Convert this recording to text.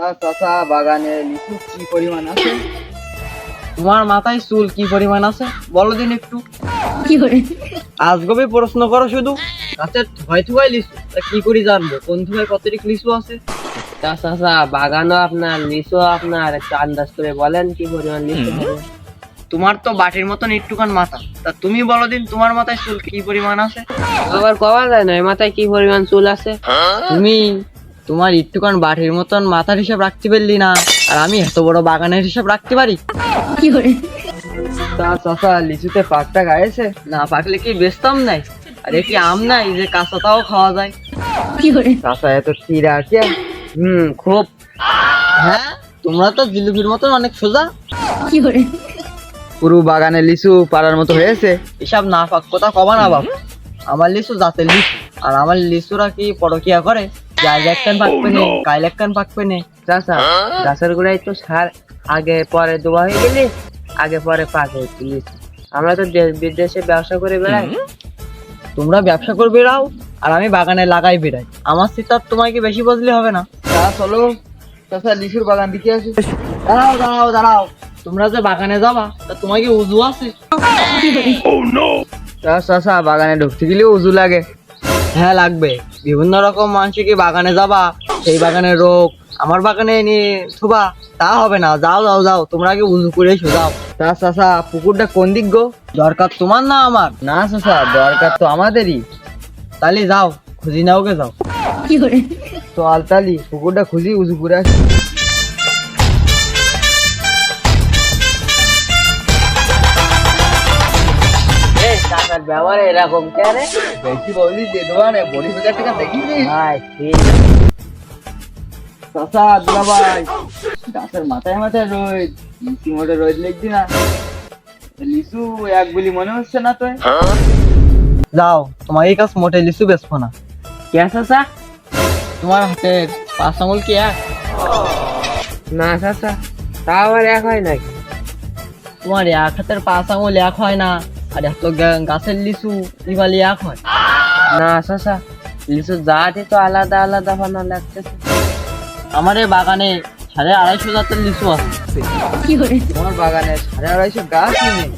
তা চাচা বাগানে লিচু কি পরিমাণ আছে? তোমার মাথায় চুল কি পরিমাণ আছে বলো দিন একটু। কি করে আজগবি প্রশ্ন করো শুধু। গাছের থুয়াই থুয়াই লিচু, তা কি করে জানবো কোন থুয়াই কতটি লিচু আছে? তা চাচা বাগানও আপনার, লিচু আপনার, একটু আন্দাজ করে বলেন কি পরিমাণ লিচু হবে। তোমার তো বাটির মতন একটুখান মাথা, তা তুমি বলো দিন তোমার মাথায় চুল কি পরিমাণ আছে? আবার কওয়া যায় না এর মাথায় কি পরিমাণ চুল আছে। তুমি তোমার একটুখান বাটির মতন মাথার হিসাব রাখতে পারলি না, আর আমি এত বড় বাগানের হিসাব রাখতে পারি? কি করে তা চাচা লিচুতে পাকটা গায়েছে? না পাকলে কি বেচতাম নাই? আর কি আম নাই যে কাঁচাটাও খাওয়া যায়? কি করে চাচা এত তীরা কে? খুব। হ্যাঁ, তোমরা তো জিলিপির মতন অনেক সোজা। কি করে পুরো বাগানে লিচু পাড়ার মতো হয়েছে। এসব না পাক কথা কবা না বাপ। আমার লিচু জাতের লিচু, আর আমার লিচুরা কি পরকিয়া করে? যাই একখান পাকবে নে, কাইল একখান পাকবে নে। চাচা গাছের গোড়ায় তো সার আগে পরে দেওয়া হয়ে গেলে আগে পরে পাকে হচ্ছে লিচু। আমরা তো দেশ বিদেশে ব্যবসা করে বেড়াই। তোমরা ব্যবসা করে বেড়াও আর আমি বাগানে লাগাই বেড়াই, আমার সিতাব তোমাকে বেশি বুঝলে হবে না। তা চলো চাচা লিচুর বাগান দিকে আসি। দাঁড়াও দাঁড়াও দাঁড়াও, তোমরা যে বাগানে যাবা তা তোমাকে উজু আছে? তা চাচা বাগানে ঢুকতে গেলে উজু লাগে। হ্যাঁ লাগবে, বিভিন্ন রকম মানুষ কি বাগানে যাবা, সেই বাগানের রোগ আমার বাগানে নিয়ে থুবা, তা হবে না। যাও যাও যাও, তোমরা আগে উজু করে এসো যাও। তা চাচা পুকুরটা কোন দিক গো? দরকার তোমার না আমার? না চাচা দরকার তো আমাদেরই। তাহলে যাও খুঁজি নাও গে যাও। কি করে তো আলতালি পুকুরটা খুঁজি উজু করে আসি। এই চাচার ব্যবহার এরকম কেন? বেশি বলি যে দোকানে বড়ি বাজার টাকা দেখিনি। ভাই ঠিক চাচা দুলা ভাই, গাছের মাথায় মাথায় রোদ, লিচু মোটে রোদ লেগছি না। লিচু এক বলি মনে হচ্ছে না তো। যাও, তোমার এই কাজ মোটে লিচু বেচবো না। কে চাচা? তোমার হাতের 5 আঙুল কি এক? না চাচা তা আবার এক হয় নাকি? তোমার এক হাতের 5 আঙুল এক হয় না, আর এত গাছের লিচু ইবালি এক হয়? না চাচা লিচু জাতি তো আলাদা আলাদা বানা লাগতেছে। আমার এই বাগানে 250 জাতের লিচু আছে। কি করে তোমার বাগানে 250 গাছ নেই?